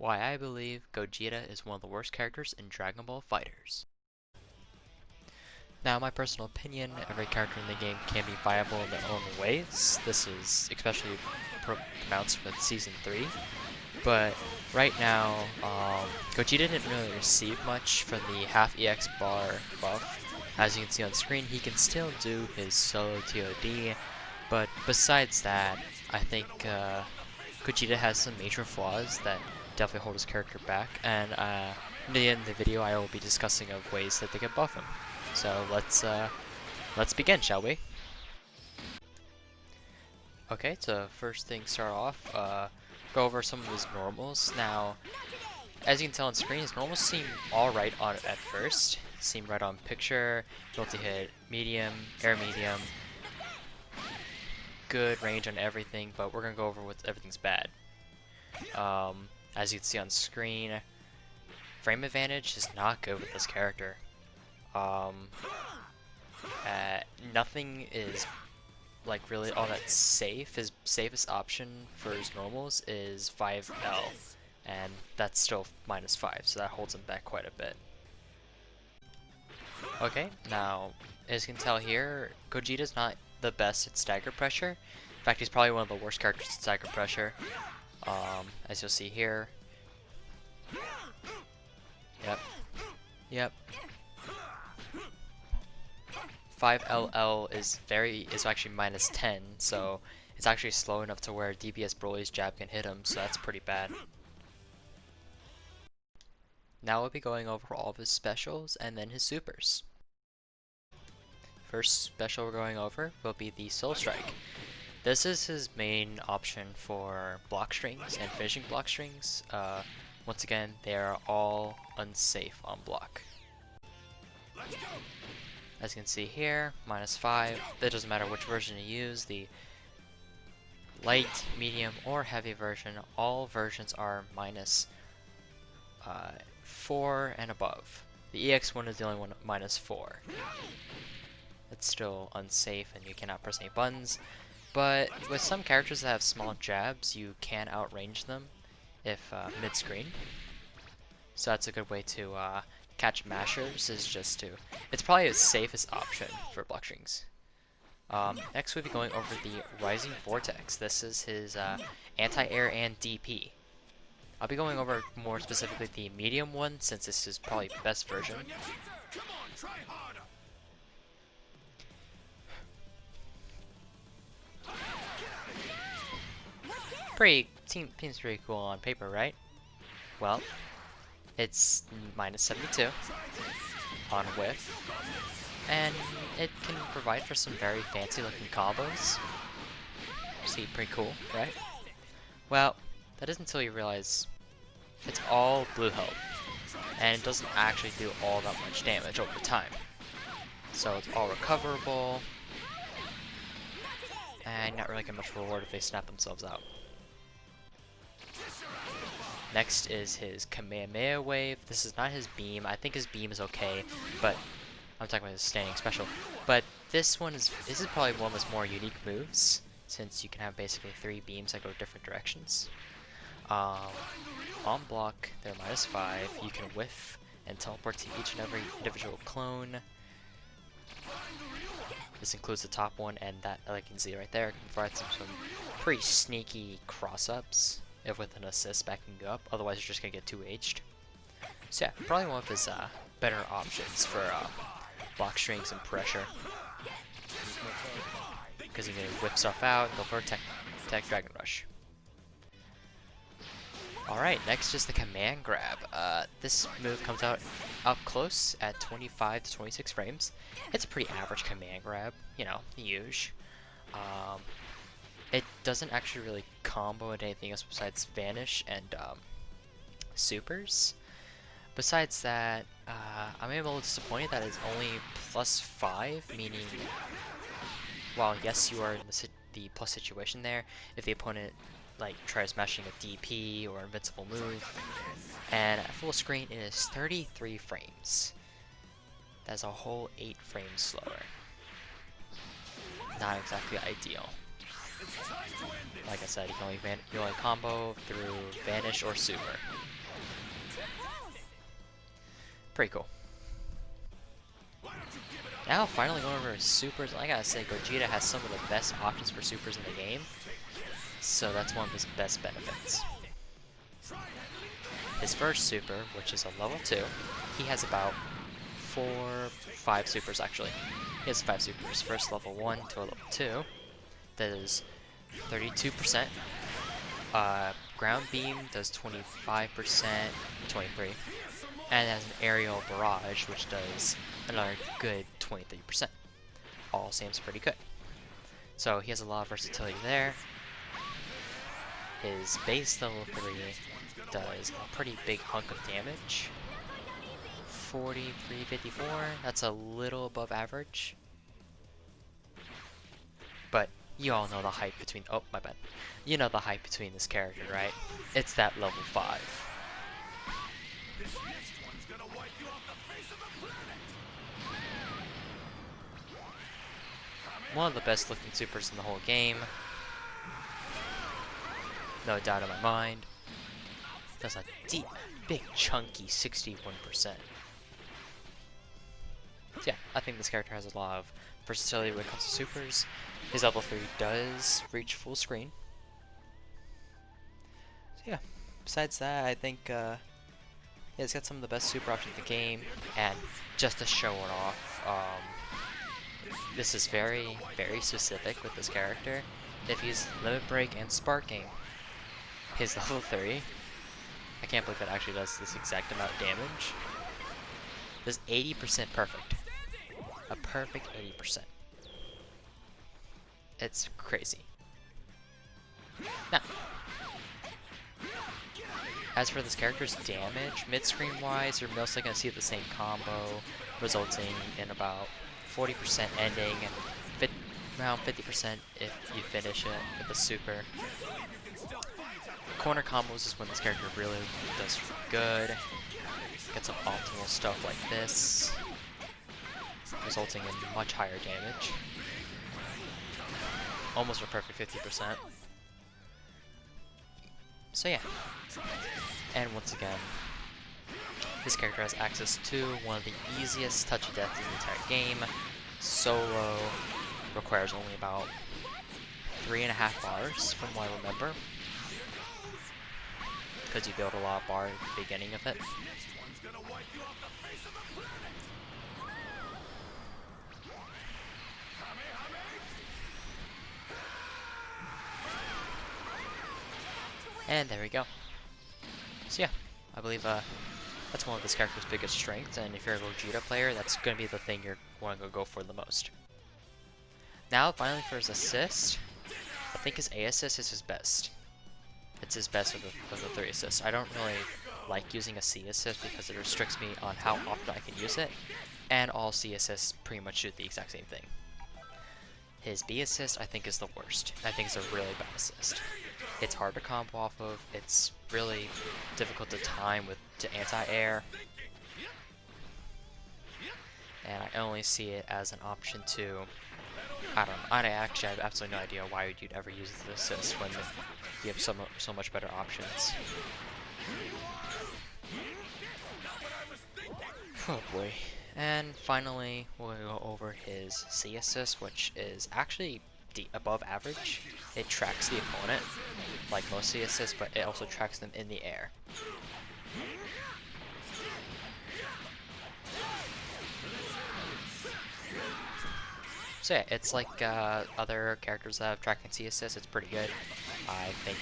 why I believe Gogeta is one of the worst characters in Dragon Ball FighterZ. Now, in my personal opinion, every character in the game can be viable in their own ways. This is especially pronounced with Season 3. But right now, Gogeta didn't really receive much from the half EX bar buff. As you can see on screen, he can still do his solo TOD, but besides that, I think Gogeta has some major flaws that definitely hold his character back, and in the end of the video I will be discussing of ways that they can buff him. So let's begin, shall we? Okay, so first thing start off, go over some of his normals. Now, as you can tell on screen, his normals seem alright at first. Seem right on picture, multi-hit, medium, air medium, good range on everything, but we're gonna go over what everything's bad. As you can see on screen, frame advantage is not good with this character. Nothing is like really all that safe. His safest option for his normals is 5L, and that's still -5, so that holds him back quite a bit. Okay, now as you can tell here, Gogeta's not the best at stagger pressure. In fact, he's probably one of the worst characters at stagger pressure. As you'll see here. Yep. 5LL is actually -10, so it's actually slow enough to where DPS Broly's jab can hit him, so that's pretty bad. Now we'll be going over all of his specials and then his supers. First special we're going over will be the Soul Strike. This is his main option for block strings and finishing block strings. Once again, they are all unsafe on block. As you can see here, -5. It doesn't matter which version you use, the light, medium, or heavy version. All versions are -4 and above. The EX one is the only one at -4. It's still unsafe and you cannot press any buttons. But with some characters that have small jabs, you can outrange them if mid-screen. So that's a good way to catch mashers, is just to... It's probably his safest option for block strings. Next we'll be going over the Rising Vortex. This is his anti-air and DP. I'll be going over more specifically the medium one, since this is probably the best version. Seems pretty cool on paper, right? Well, it's -72 on whiff, and it can provide for some very fancy looking combos. See, pretty cool, right? Well, that is until you realize it's all blue health, and it doesn't actually do all that much damage over time. So it's all recoverable, and not really get much reward if they snap themselves out. Next is his Kamehameha Wave. This is not his beam. I think his beam is okay, but I'm talking about his standing special. But this is probably one of his more unique moves, since you can have basically 3 beams that go different directions. On block, they're -5. You can whiff and teleport to each and every individual clone. This includes the top one, and that, like you can see right there, can provide some pretty sneaky cross-ups. If with an assist backing you up, otherwise you're just gonna get 2H'd. So yeah, probably one of his better options for block strings and pressure, because you can whip stuff out and go for a tech Dragon Rush. Alright, next is the Command Grab. This move comes out up close at 25 to 26 frames. It's a pretty average Command Grab, you know, the usual. It doesn't actually really combo with anything else besides Vanish and Supers. Besides that, I'm a little disappointed that it's only +5, meaning, while yes, you are in the plus situation there, if the opponent like tries smashing a DP or invincible move, and at full screen it is 33 frames. That's a whole 8 frames slower. Not exactly ideal. Like I said, you can only combo through Vanish or Super. Pretty cool. Now, finally going over his supers. I gotta say, Gogeta has some of the best options for supers in the game. So that's one of his best benefits. His first super, which is a level 2, he has about 5 supers actually. He has 5 supers. First level 1 to a level 2. That is 32%. Ground beam does 25%, 23. And has an aerial barrage, which does another good 23%. All seems pretty good. So he has a lot of versatility there. His base level 3 does a pretty big hunk of damage. 4354, that's a little above average. But you all know the hype between, oh my bad. You know the hype between this character, right? It's that level 5. One of the best looking supers in the whole game. No doubt in my mind. Does a deep, big, chunky 61%. So yeah, I think this character has a lot of versatility when it comes to supers. His level 3 does reach full screen. So yeah, besides that, I think yeah, he's got some of the best super options in the game. And just to show it off, this is very, very specific with this character. If he's Limit Break and Sparking, his level 3, I can't believe it actually does this exact amount of damage, does 80% perfect. A perfect 80%. It's crazy. Now, as for this character's damage, mid-screen wise, you're mostly going to see the same combo, resulting in about 40% ending, and around 50% if you finish it with a super. Corner combos is when this character really does good. Get some optimal stuff like this, resulting in much higher damage. Almost a perfect 50%. So yeah. And once again, this character has access to one of the easiest touchy deaths in the entire game. Solo requires only about 3.5 bars from what I remember, because you build a lot of bar at the beginning of it. And there we go. So yeah, I believe that's one of this character's biggest strengths, and if you're a Gogeta player, that's going to be the thing you're going to go for the most. Now, finally for his assist, I think his A assist is his best. It's his best of the 3 assists. I don't really like using a C assist because it restricts me on how often I can use it, and all C assists pretty much do the exact same thing. His B assist, I think, is the worst. I think it's a really bad assist. It's hard to combo off of, it's really difficult to time with anti-air, and I only see it as an option to, I don't know, I actually have absolutely no idea why you'd ever use the assist when you have so much better options. Oh boy. And finally, we'll go over his C assist, which is actually above average. It tracks the opponent, like most C assists, but it also tracks them in the air. So yeah, it's like other characters that have tracking C assists. It's pretty good. I think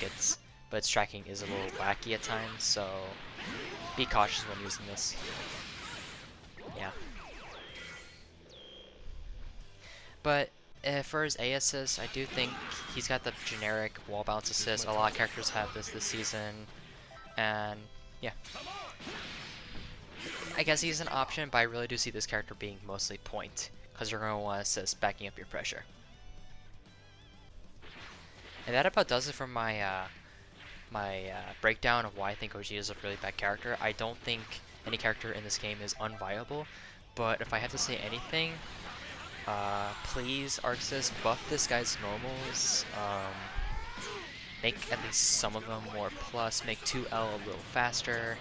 but its tracking is a little wacky at times, so be cautious when using this. Yeah. But for his A assist, I do think he's got the generic wall bounce assist. A lot of characters have this season, and yeah. I guess he's an option, but I really do see this character being mostly point, because you're going to want assist backing up your pressure. And that about does it for my breakdown of why I think Gogeta is a really bad character. I don't think any character in this game is unviable, but if I have to say anything, please, Arxis, buff this guy's normals, make at least some of them more plus, make 2L a little faster,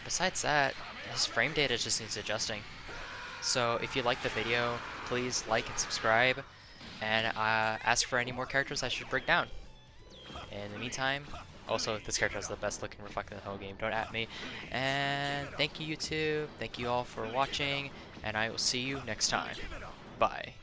Besides that, his frame data just needs adjusting. So if you like the video, please like and subscribe, and ask for any more characters I should break down. In the meantime, also, this character has the best looking reflector in the whole game, don't at me. And thank you, YouTube. Thank you all for watching, and I will see you next time. Bye.